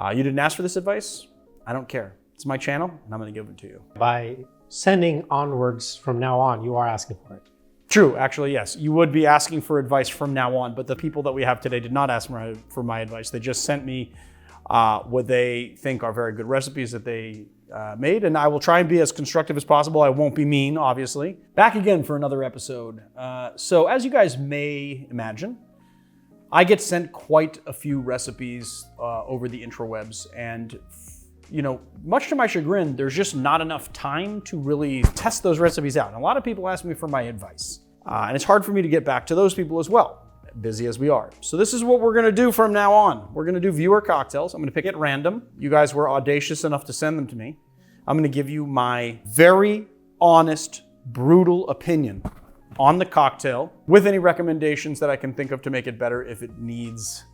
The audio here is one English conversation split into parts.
You didn't ask for this advice? I don't care. It's my channel, and I'm gonna give it to you. By sending onwards from now on, you are asking for it. True, actually, yes. You would be asking for advice from now on, but the people that we have today did not ask for my advice. They just sent me what they think are very good recipes that they made, and I will try and be as constructive as possible. I won't be mean, obviously. Back again for another episode. So as you guys may imagine, I get sent quite a few recipes over the interwebs, and you know, much to my chagrin, there's just not enough time to really test those recipes out. And a lot of people ask me for my advice. And it's hard for me to get back to those people as well, busy as we are. So this is what we're gonna do from now on. We're gonna do viewer cocktails. I'm gonna pick at random. You guys were audacious enough to send them to me. I'm gonna give you my very honest, brutal opinion on the cocktail with any recommendations that I can think of to make it better if it needs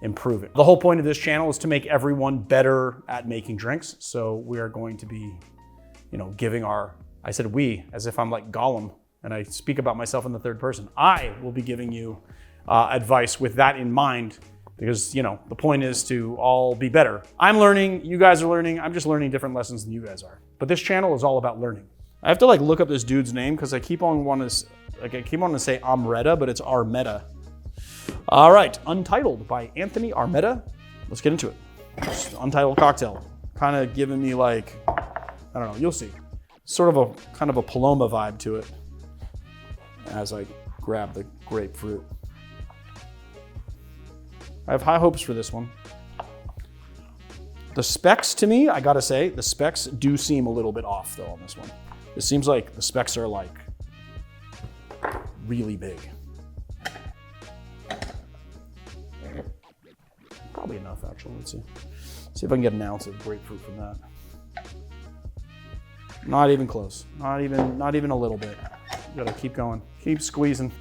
improving. The whole point of this channel is to make everyone better at making drinks. So we are going to be, you know, giving I said we, as if I'm like Gollum and I speak about myself in the third person. I will be giving you advice with that in mind because, you know, the point is to all be better. I'm learning, you guys are learning. I'm just learning different lessons than you guys are. But this channel is all about learning. I have to like look up this dude's name because I keep on wanting to say Amretta, but it's Armetta. All right, Untitled by Anthony Armetta. Let's get into it. Untitled Cocktail. Kind of giving me like, I don't know, you'll see. Sort of a kind of a Paloma vibe to it as I grab the grapefruit. I have high hopes for this one. The specs to me, I gotta say, the specs do seem a little bit off though on this one. It seems like the specs are like really big. Probably enough, actually. Let's see. See if I can get an ounce of grapefruit from that. Not even close. Not even a little bit. Gotta keep going. Keep squeezing.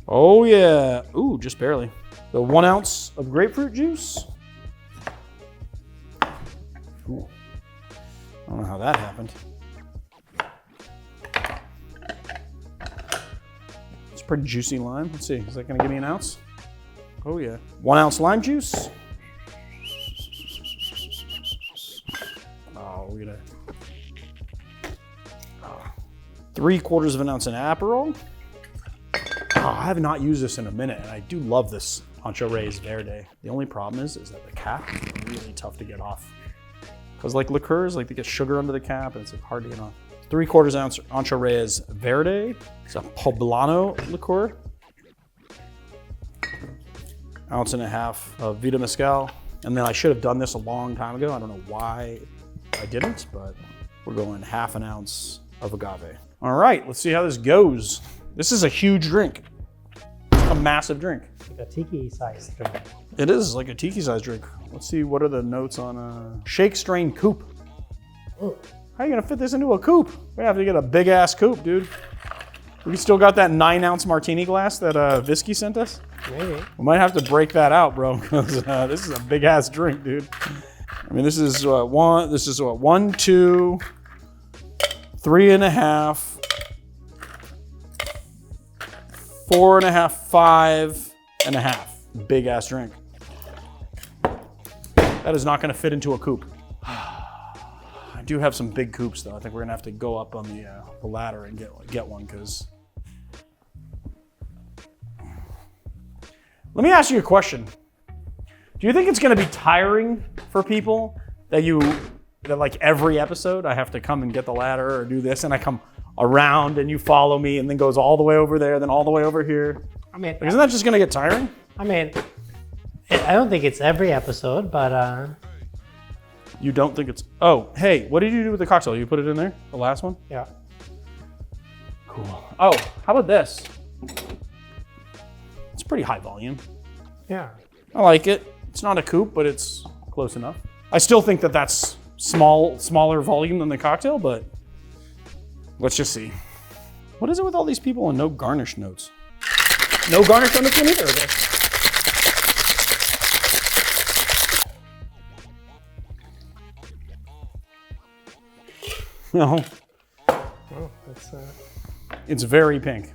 Oh yeah. Ooh, just barely. The 1 ounce of grapefruit juice. Ooh. I don't know how that happened. It's pretty juicy lime. Let's see. Is that gonna give me an ounce? Oh yeah. 1 ounce lime juice. Oh, we're gonna. 3/4 of an ounce in Aperol. Oh, I have not used this in a minute, and I do love this Ancho Reyes Verdes. The only problem is that the cap is really tough to get off. Because like liqueurs, like they get sugar under the cap, and it's like hard to get off. 3/4 ounce Ancho Reyes Verde. It's a Poblano liqueur. 1.5 ounces of Vida Mezcal. And then I should have done this a long time ago. I don't know why I didn't, but we're going 1/2 ounce of Agave. All right, let's see how this goes. This is a huge drink. A massive drink. Like a tiki sized drink. It is like a tiki sized drink. Let's see, what are the notes on a shake strain coupe? Oh. How are you gonna fit this into a coupe? We have to get a big ass coupe, dude. We still got that 9 ounce martini glass that Visky sent us? Maybe. We might have to break that out, bro, because this is a big ass drink, dude. I mean, this is one, 2, 3.5, 4.5, 5.5. Big ass drink. That is not gonna fit into a coupe. I do have some big coupes though. I think we're gonna have to go up on the ladder and get one because. Let me ask you a question. Do you think it's gonna be tiring for people that like every episode I have to come and get the ladder or do this and I come around and you follow me and then goes all the way over there, then all the way over here? I mean, isn't that just gonna get tiring? I mean, I don't think it's every episode, but You don't think it's, oh, hey, what did you do with the cocktail? You put it in there, the last one? yeah. Cool. Oh, how about this? It's pretty high volume. Yeah. I like it. It's not a coupe, but it's close enough. I still think that that's smaller volume than the cocktail, but let's just see. What is it with all these people and no garnish notes? No garnish on this one either, okay? No. Oh, that's It's very pink.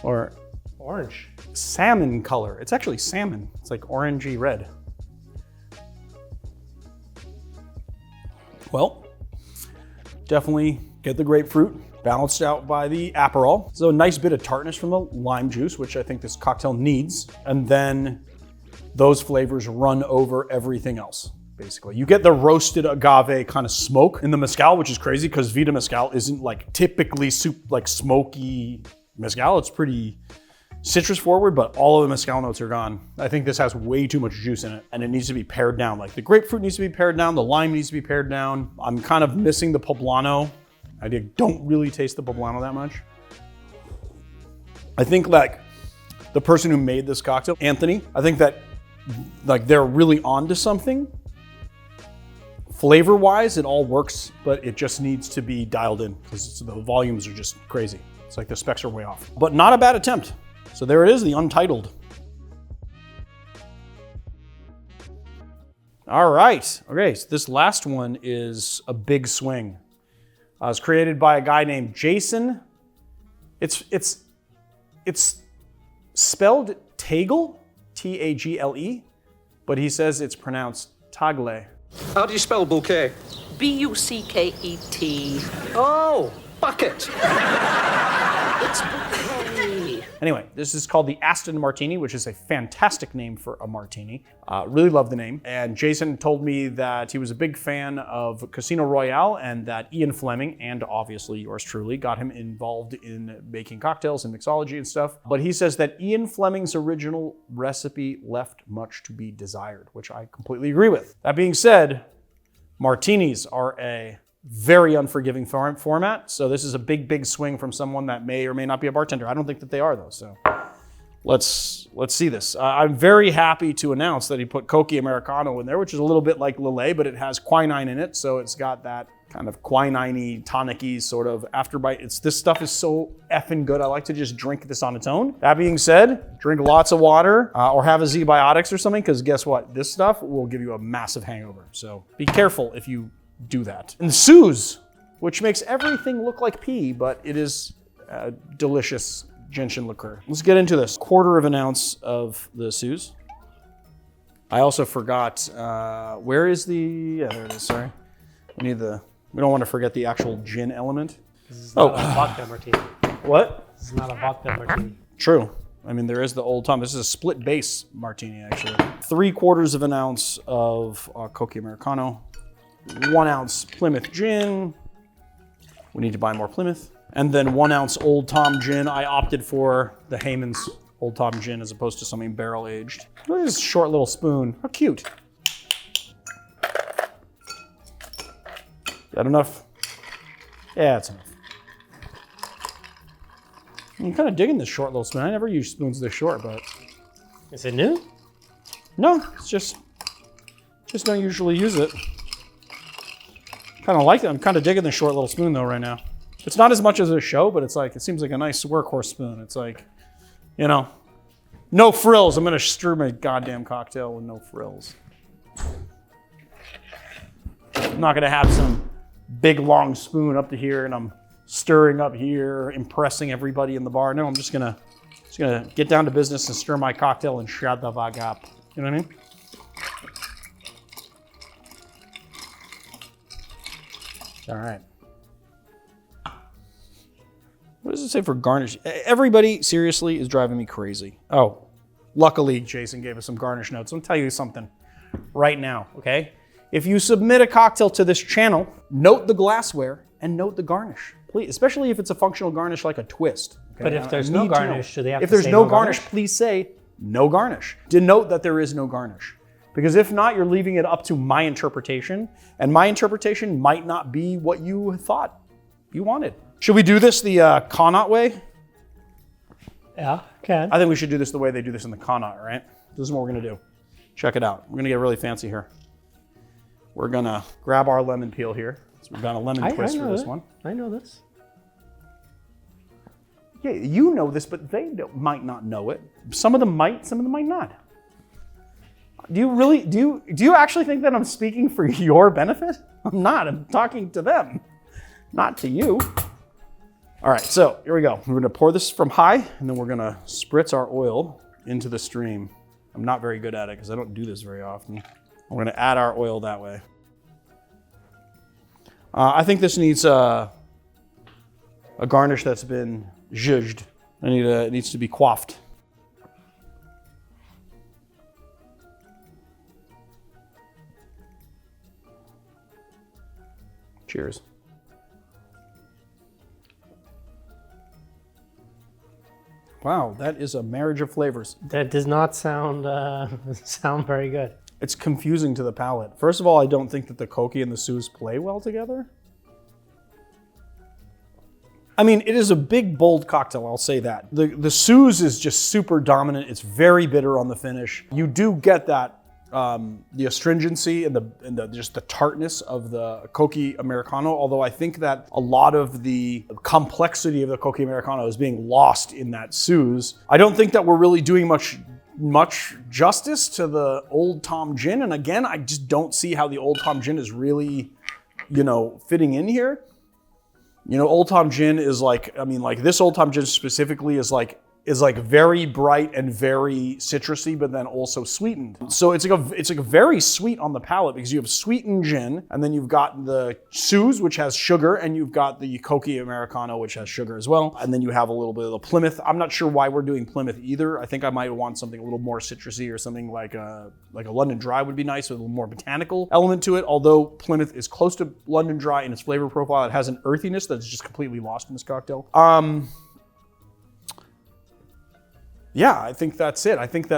Or orange. salmon color. It's actually salmon. It's like orangey red. Well, definitely get the grapefruit, balanced out by the Aperol. So a nice bit of tartness from the lime juice, which I think this cocktail needs. And then those flavors run over everything else, basically. You get the roasted agave kind of smoke in the mezcal, which is crazy because Vita Mezcal isn't like typically like smoky mezcal. It's pretty citrus forward, but all of the mezcal notes are gone. I think this has way too much juice in it and it needs to be pared down. Like the grapefruit needs to be pared down, the lime needs to be pared down. I'm kind of missing the poblano. I don't really taste the poblano that much. I think like the person who made this cocktail, Anthony, I think that like they're really onto something. Flavor-wise, it all works, but it just needs to be dialed in because the volumes are just crazy. It's like the specs are way off, but not a bad attempt. So there it is, the Untitled. All right, okay, so this last one is a big swing. It's created by a guy named Jason. It's spelled Tagle, T-A-G-L-E, but he says it's pronounced Tagle. How do you spell bouquet? B-U-C-K-E-T. Oh, bucket. It's bouquet. Anyway, this is called the Aston Martini, which is a fantastic name for a martini. Really love the name. And Jason told me that he was a big fan of Casino Royale and that Ian Fleming, and obviously yours truly, got him involved in making cocktails and mixology and stuff. But he says that Ian Fleming's original recipe left much to be desired, which I completely agree with. That being said, martinis are a very unforgiving format. So this is a big swing from someone that may or may not be a bartender. I don't think that they are though. So let's see this. I'm very happy to announce that he put Cocchi Americano in there, which is a little bit like Lillet, but it has quinine in it. So it's got that kind of quinine-y, tonic-y sort of afterbite. This stuff is so effing good. I like to just drink this on its own. That being said, drink lots of water or have a Z-Biotics or something, because guess what? This stuff will give you a massive hangover. So be careful if you do that. And Suze, which makes everything look like pee, but it is a delicious Gentian liqueur. Let's get into this. 1/4 ounce of the Suze. I also forgot, where is the, yeah, there it is, sorry. We don't want to forget the actual gin element. This is not a vodka martini. What? This is not a vodka martini. True. I mean, there is the old Tom. This is a split base martini, actually. 3/4 ounce of Cocchi Americano. 1 ounce Plymouth Gin. We need to buy more Plymouth. And then 1 ounce Old Tom Gin. I opted for the Heyman's Old Tom Gin as opposed to something barrel aged. Look at this short little spoon. How cute. Is that enough? Yeah, that's enough. I'm kind of digging this short little spoon. I never use spoons this short, but. Is it new? No, it's just don't usually use it. Kind of like it. I'm kind of digging the short little spoon though right now. It's not as much as a show, but it's like, it seems like a nice workhorse spoon. It's like, you know, no frills. I'm gonna stir my goddamn cocktail with no frills. I'm not gonna have some big long spoon up to here and I'm stirring up here, impressing everybody in the bar. No, I'm just gonna get down to business and stir my cocktail and shut the fuck up. You know what I mean? All right. What does it say for garnish? Everybody, seriously, is driving me crazy. Oh, luckily, Jason gave us some garnish notes. I'll tell you something right now, okay? If you submit a cocktail to this channel, note the glassware and note the garnish, please, especially if it's a functional garnish like a twist. Okay? But if there's no garnish, do they have to say If there's no garnish, please say no garnish. Denote that there is no garnish. Because if not, you're leaving it up to my interpretation, and my interpretation might not be what you thought you wanted. Should we do this the Connaught way? Yeah, can. I think we should do this the way they do this in the Connaught, right? This is what we're gonna do. Check it out. We're gonna get really fancy here. We're gonna grab our lemon peel here. So we've got a lemon twist for this one. I know this. Yeah, you know this, but they might not know it. Some of them might, some of them might not. Do you actually think that I'm speaking for your benefit? I'm not, I'm talking to them, not to you. All right, so here we go. We're gonna pour this from high, and then we're gonna spritz our oil into the stream. I'm not very good at it because I don't do this very often. We're gonna add our oil that way. I think this needs a garnish that's been zhuzhed. It needs to be coiffed. Cheers. Wow, that is a marriage of flavors. That does not sound sound very good. It's confusing to the palate. First of all, I don't think that the Cocchi and the Suze play well together. I mean, it is a big, bold cocktail, I'll say that. The Suze is just super dominant. It's very bitter on the finish. You do get that, the astringency and just the tartness of the Cocchi Americano, although I think that a lot of the complexity of the Cocchi Americano is being lost in that Suze. I don't think that we're really doing much justice to the Old Tom Gin, and again, I just don't see how the Old Tom Gin is really, fitting in here. Old Tom Gin is this Old Tom Gin specifically is like very bright and very citrusy, but then also sweetened. So it's like a very sweet on the palate because you have sweetened gin, and then you've got the Suze, which has sugar, and you've got the Cocchi Americano, which has sugar as well. And then you have a little bit of the Plymouth. I'm not sure why we're doing Plymouth either. I think I might want something a little more citrusy or something like a London Dry would be nice with a little more botanical element to it. Although Plymouth is close to London Dry in its flavor profile, it has an earthiness that's just completely lost in this cocktail. Yeah, I think that's it. I think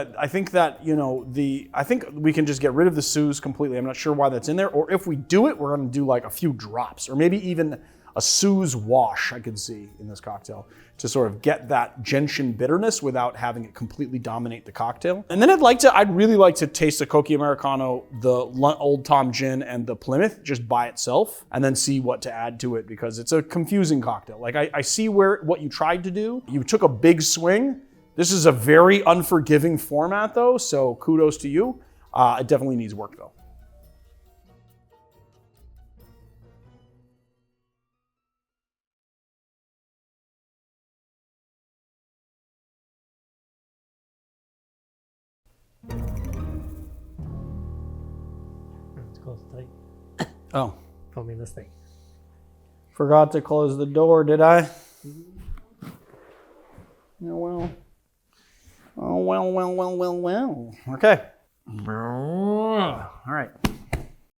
we can just get rid of the Suze completely. I'm not sure why that's in there. Or if we do it, we're gonna do like a few drops, or maybe even a Suze wash I could see in this cocktail to sort of get that gentian bitterness without having it completely dominate the cocktail. And then I'd really like to taste the Cocchi Americano, the Old Tom Gin, and the Plymouth just by itself, and then see what to add to it because it's a confusing cocktail. Like I see what you tried to do. You took a big swing. This is a very unforgiving format though, so kudos to you. It definitely needs work though. Let's close the thing. Oh, This thing. forgot to close the door, did I? Oh well. Oh well. Okay. All right.